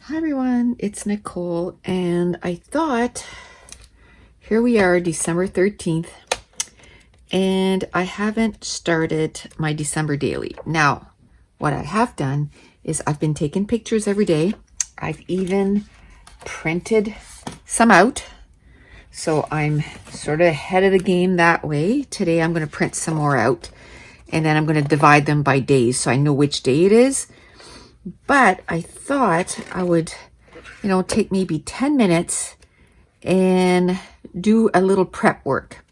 Hi everyone, it's Nicole, and I thought, here we are, December 13th, and I haven't started my December daily. Now, what I have done is I've been taking pictures every day. I've even printed some out, so I'm sort of ahead of the game that way. Today I'm going to print some more out, and then I'm going to divide them by days so I know which day it is. But I thought I would, take maybe 10 minutes and do a little prep work.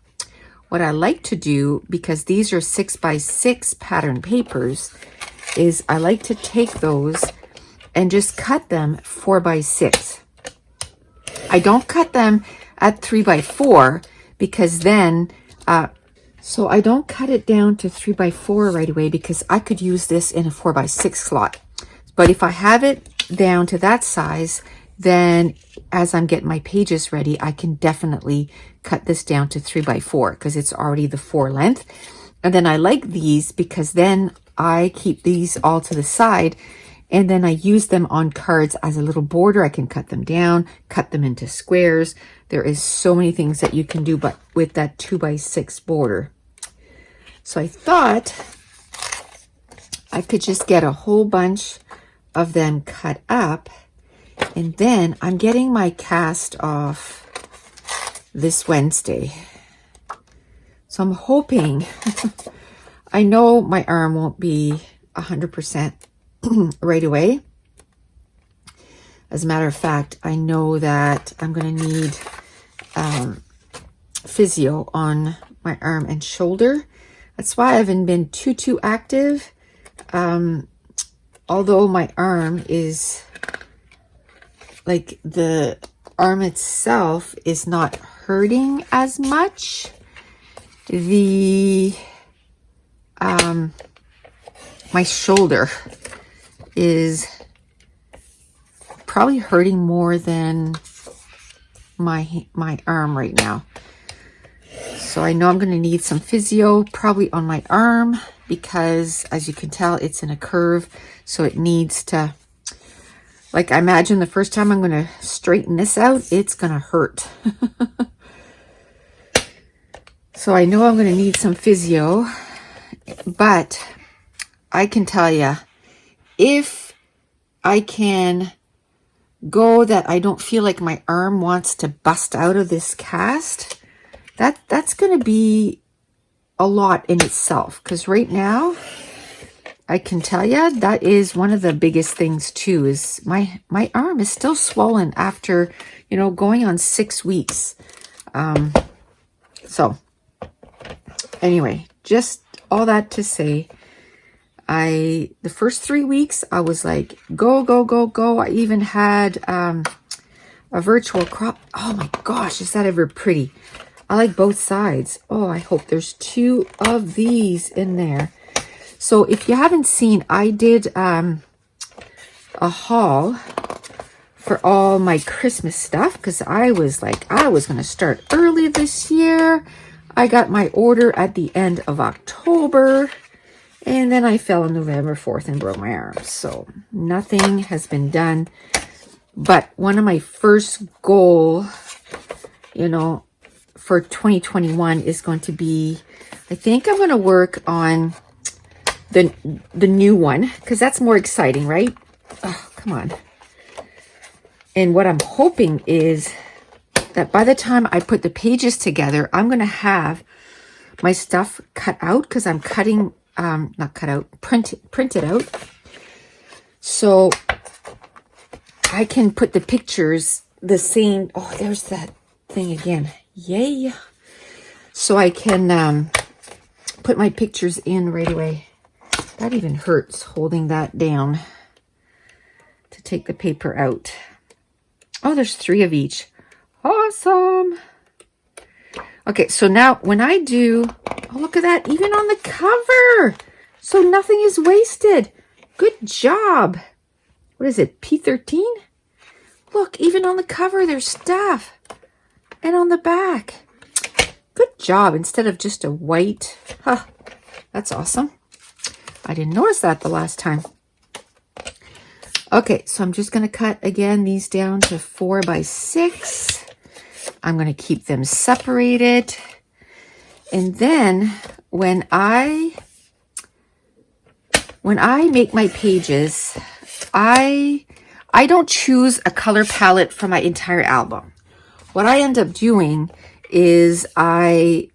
What I like to do, because these are 6x6 pattern papers, is I like to take those and just cut them 4x6. I don't cut them at 3x4 because then, so I don't cut it down to 3x4 right away because I could use this in a 4x6 slot. But if I have it down to that size, then as I'm getting my pages ready, I can definitely cut this down to 3x4 because it's already the 4 length. And then I like these because then I keep these all to the side and then I use them on cards as a little border. I can cut them down, cut them into squares. There is so many things that you can do, but with that 2x6 border. So I thought I could just get a whole bunch of them cut up, and then I'm getting my cast off this Wednesday. So I'm hoping, I know my arm won't be 100% right away. As a matter of fact, I know that I'm going to need physio on my arm and shoulder. That's why I haven't been too active. Although my arm is, like, the arm itself is not hurting as much. The, my shoulder is probably hurting more than my arm right now. So I know I'm going to need some physio probably on my arm because, as you can tell, it's in a curve. So it needs to, like, I imagine the first time I'm going to straighten this out, it's going to hurt. So I know I'm going to need some physio, but I can tell you, if I can go that I don't feel like my arm wants to bust out of this cast, that's going to be a lot in itself. Because right now, I can tell you that is one of the biggest things too, is my arm is still swollen after, going on 6 weeks. So anyway, just all that to say, the first 3 weeks, I was like, go. I even had a virtual crop. Oh my gosh, is that ever pretty? I like both sides. Oh, I hope there's 2 of these in there. So if you haven't seen, I did a haul for all my Christmas stuff because I was like, I was going to start early this year. I got my order at the end of October, and then I fell on November 4th and broke my arm. So nothing has been done. But one of my first goal, for 2021 is going to be, I think I'm going to work on the new one because that's more exciting, right? Oh, come on. And what I'm hoping is that by the time I put the pages together, I'm going to have my stuff cut out because I'm cutting, not cut out, printed out. So I can put the pictures the same. Oh, there's that thing again. Yay. So I can put my pictures in right away. That even hurts holding that down to take the paper out. Oh, there's 3 of each. Awesome. Okay, so now when I do, oh, look at that, even on the cover. So nothing is wasted. Good job. What is it, P13? Look, even on the cover, there's stuff. And on the back. Good job, instead of just a white. Huh, that's awesome. I didn't notice that the last time. Okay, so I'm just going to cut again these down to 4 by 6. I'm going to keep them separated. And then when I make my pages, I don't choose a color palette for my entire album. What I end up doing is every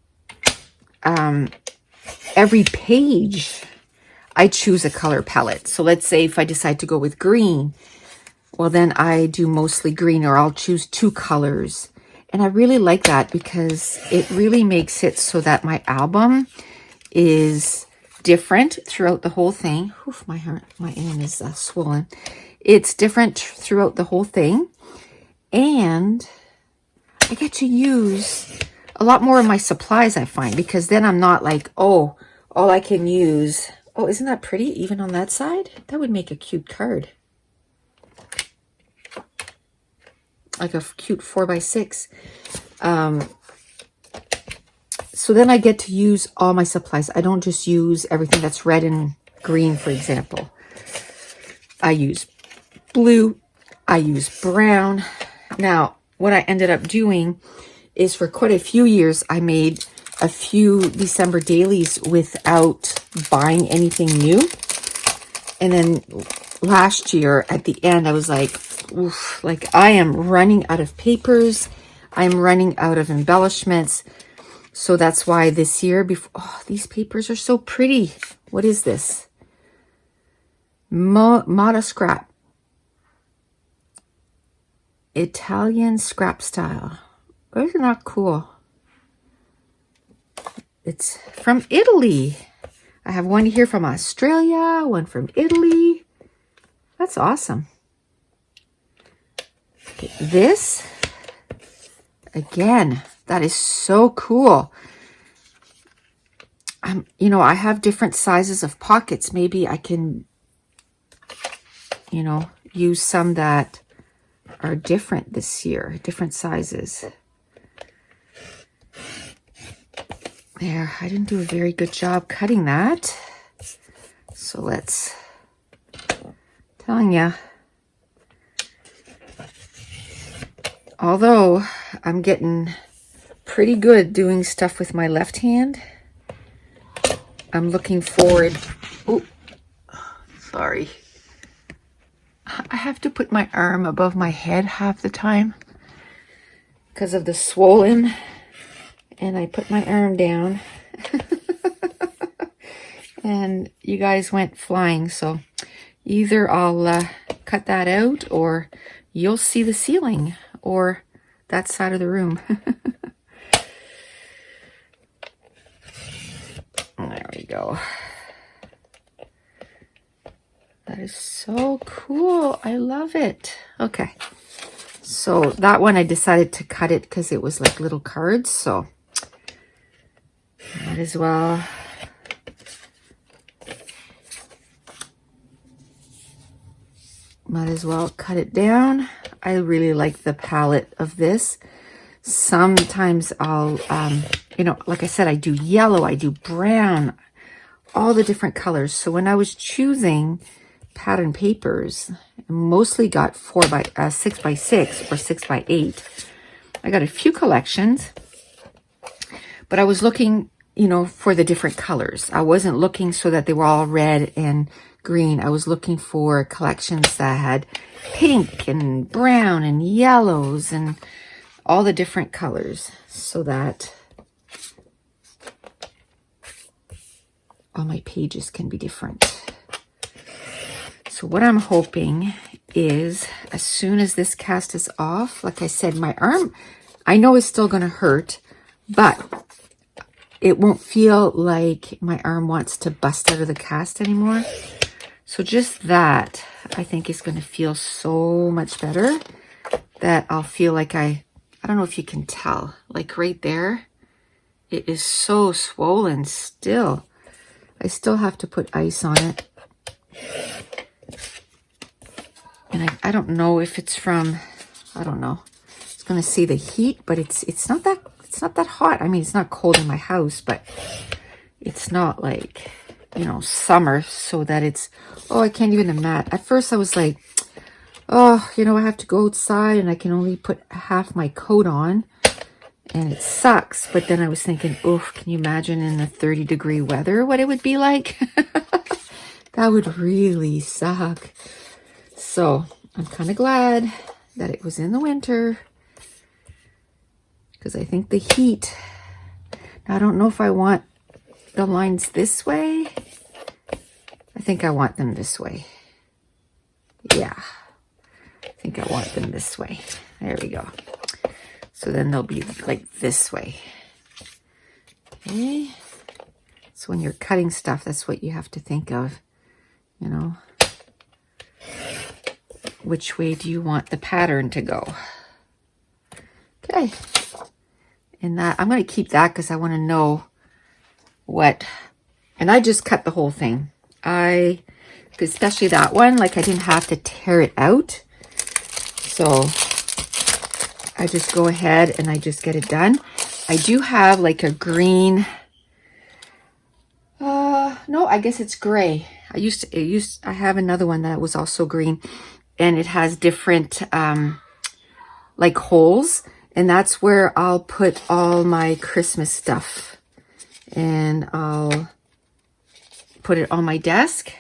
page I choose a color palette. So let's say if I decide to go with green, well then I do mostly green, or I'll choose 2 colors. And I really like that because it really makes it so that my album is different throughout the whole thing. Oof, my arm is swollen. It's different throughout the whole thing. And I get to use a lot more of my supplies, I find, because then I'm not like, oh, all I can use. Oh, isn't that pretty even on that side? That would make a cute card. Like a cute 4 by 6. So then I get to use all my supplies. I don't just use everything that's red and green, for example. I use blue. I use brown. Now, what I ended up doing is for quite a few years, I made a few December dailies without buying anything new. And then last year at the end, I was like, oof, like I am running out of papers. I'm running out of embellishments. So that's why this year, oh, these papers are so pretty. What is this? Moda Scrap. Italian scrap style. Isn't that cool? It's from Italy. I have one here from Australia, one from Italy. That's awesome. Okay, this, again, that is so cool. You know, I have different sizes of pockets. Maybe I can, you know, use some that are different this year, different sizes. There, I didn't do a very good job cutting that. So let's, telling you, although I'm getting pretty good doing stuff with my left hand, I'm looking forward. Oh, sorry. I have to put my arm above my head half the time because of the swollen, and I put my arm down and you guys went flying. So either I'll cut that out, or you'll see the ceiling or that side of the room. There we go. That is so cool. I love it. Okay. So that one I decided to cut it because it was like little cards. So might as well. Might as well cut it down. I really like the palette of this. Sometimes I'll, you know, like I said, I do yellow, I do brown, all the different colors. So when I was choosing pattern papers, I mostly got 6 by 6 or 6 by 8. I got a few collections, but I was looking, you know, for the different colors. I wasn't looking so that they were all red and green. I was looking for collections that had pink and brown and yellows and all the different colors, so that all my pages can be different. So what I'm hoping is, as soon as this cast is off, like I said, my arm, I know is still going to hurt, but it won't feel like my arm wants to bust out of the cast anymore. So just that, I think, is going to feel so much better, that I'll feel like I don't know if you can tell, like right there, it is so swollen still. I still have to put ice on it. And I don't know if it's from, I don't know. It's going to see the heat, but it's not that hot. I mean, it's not cold in my house, but it's not like, you know, summer, so that it's, oh, I can't even imagine. At first I was like, Oh, you know, I have to go outside and I can only put half my coat on. And it sucks. But then I was thinking, oof, can you imagine in the 30-degree weather what it would be like? That would really suck. So I'm kind of glad that it was in the winter, because I think the heat, I don't know if I want the lines this way. I think I want them this way. Yeah, I think I want them this way. There we go. So then they'll be like this way. Okay. So when you're cutting stuff, that's what you have to think of, you know. Which way do you want the pattern to go? Okay. And that, I'm going to keep that because I want to know what, and I just cut the whole thing. Especially that one, like I didn't have to tear it out. So I just go ahead and I just get it done. I do have like a green, no, I guess it's gray. I have another one that was also green, and it has different, like holes, and that's where I'll put all my Christmas stuff, and I'll put it on my desk,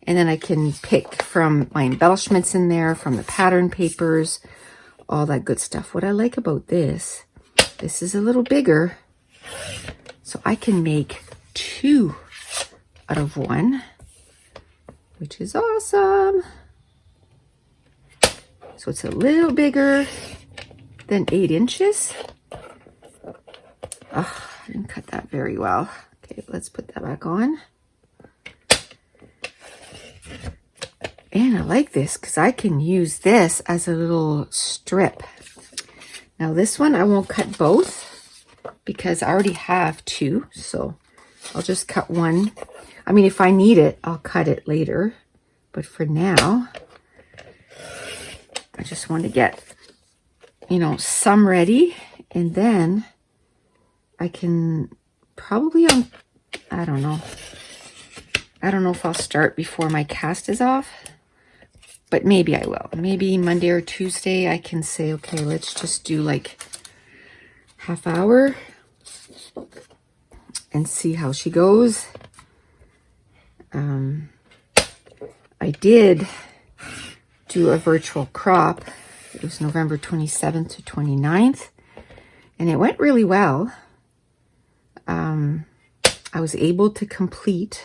and then I can pick from my embellishments in there, from the pattern papers, all that good stuff. What I like about this is a little bigger, so I can make 2 out of 1, which is awesome. So it's a little bigger than 8 inches. Oh, I didn't cut that very well. Okay, let's put that back on. And I like this because I can use this as a little strip. Now this one I won't cut both because I already have 2, so I'll just cut one. I mean, if I need it, I'll cut it later, but for now I just want to get, you know, some ready, and then I can probably, I don't know if I'll start before my cast is off, but maybe I will. Maybe Monday or Tuesday I can say, okay, let's just do like half hour and see how she goes. I did do a virtual crop. It was November 27th to 29th, and it went really well. I was able to complete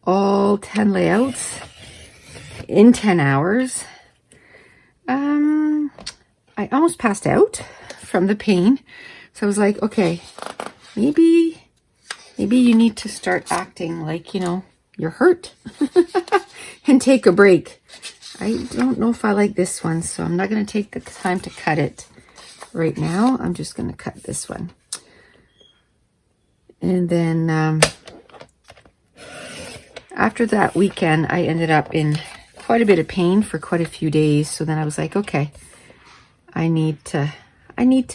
all 10 layouts in 10 hours. I almost passed out from the pain. So I was like, okay, maybe you need to start acting like, you know, you're hurt and take a break. I don't know if I like this one, so I'm not going to take the time to cut it right now. I'm just going to cut this one. And then after that weekend, I ended up in quite a bit of pain for quite a few days. So then I was like, okay, I need to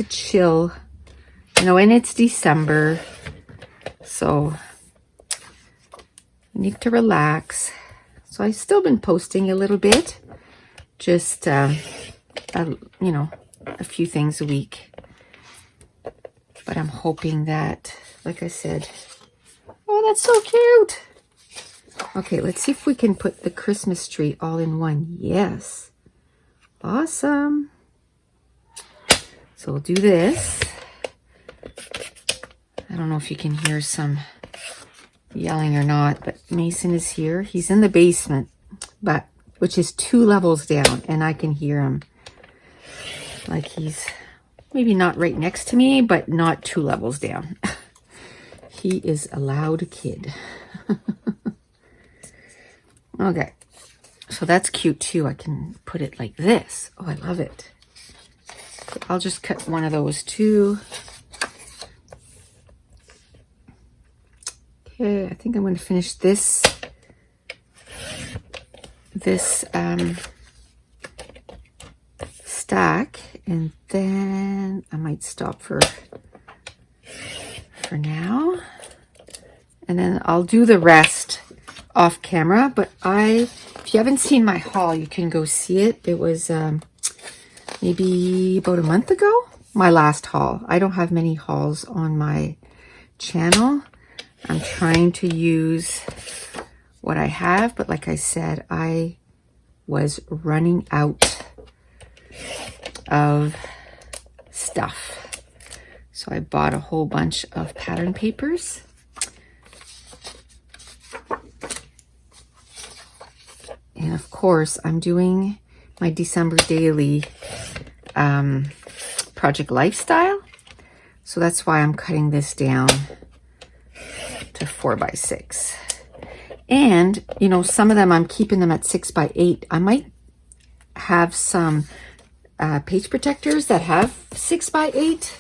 chill, you know, and it's December, so I need to relax. So I've still been posting a little bit, just, you know, a few things a week. But I'm hoping that, like I said, oh, that's so cute. Okay, let's see if we can put the Christmas tree all in one. Yes. Awesome. So we'll do this. I don't know if you can hear some yelling or not, but Mason is here. He's in the basement, but which is 2 levels down, and I can hear him. Like he's maybe not right next to me, but not 2 levels down. He is a loud kid. Okay, so that's cute too. I can put it like this. Oh, I love it. I'll just cut one of those too. Okay, I think I'm going to finish this stack, and then I might stop for now, and then I'll do the rest off camera, but if you haven't seen my haul, you can go see it. It was maybe about a month ago, my last haul. I don't have many hauls on my channel. I'm trying to use what I have, but like I said, I was running out of stuff. So I bought a whole bunch of pattern papers. And of course, I'm doing my December daily project lifestyle. So that's why I'm cutting this down to 4x6. And, you know, some of them, I'm keeping them at 6x8. I might have some page protectors that have 6x8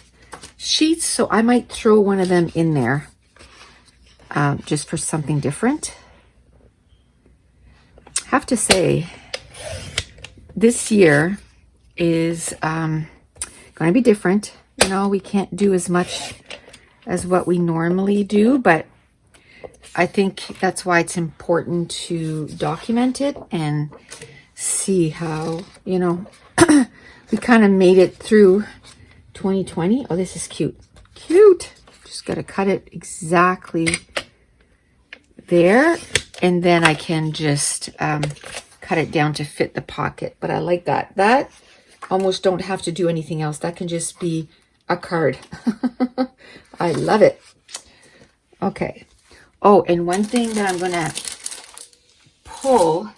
sheets. So I might throw one of them in there just for something different. Have to say, this year is going to be different. You know, we can't do as much as what we normally do, but I think that's why it's important to document it and see how, you know, we kind of made it through 2020. Oh, this is cute. Cute. Just got to cut it exactly there. And then I can just cut it down to fit the pocket. But I like that. That almost don't have to do anything else. That can just be a card. I love it. Okay. Oh, and one thing that I'm going to pull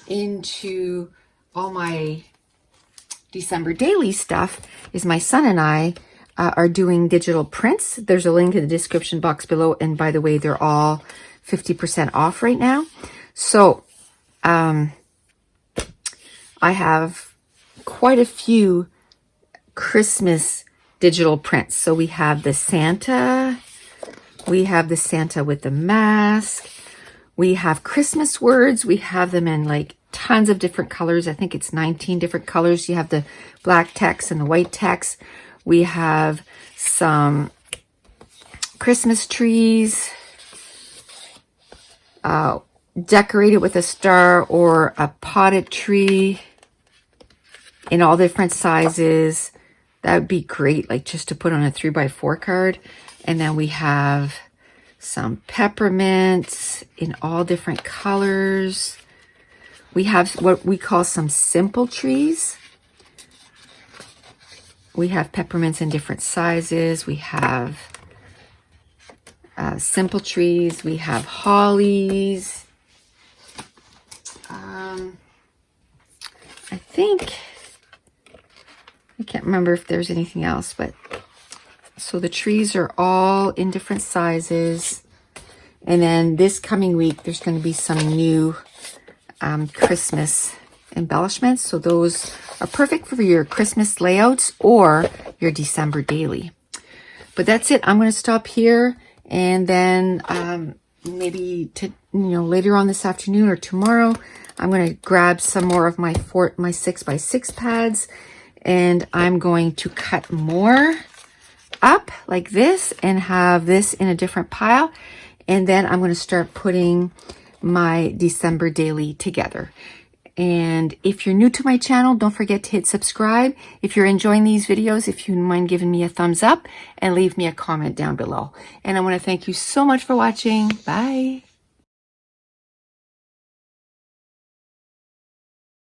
into all my December daily stuff is my son and I are doing digital prints. There's a link in the description box below. And by the way, they're all 50% off right now. So I have quite a few Christmas digital prints. So we have the Santa. We have the Santa with the mask. We have Christmas words. We have them in like tons of different colors. I think it's 19 different colors. You have the black text and the white text. We have some Christmas trees decorated with a star or a potted tree in all different sizes. That would be great, like just to put on a 3x4 card. And then we have some peppermints in all different colors. We have what we call some simple trees. We have peppermints in different sizes. We have simple trees. We have hollies. I can't remember if there's anything else, but so the trees are all in different sizes. And then this coming week, there's going to be some new Christmas embellishments. So those are perfect for your Christmas layouts or your December daily. But that's it. I'm going to stop here, and then maybe later on this afternoon or tomorrow, I'm going to grab some more of my 6x6 pads, and I'm going to cut more up like this and have this in a different pile. And then I'm going to start putting my December daily together. And if you're new to my channel, don't forget to hit subscribe. If you're enjoying these videos, if you mind giving me a thumbs up and leave me a comment down below. And I want to thank you so much for watching. Bye.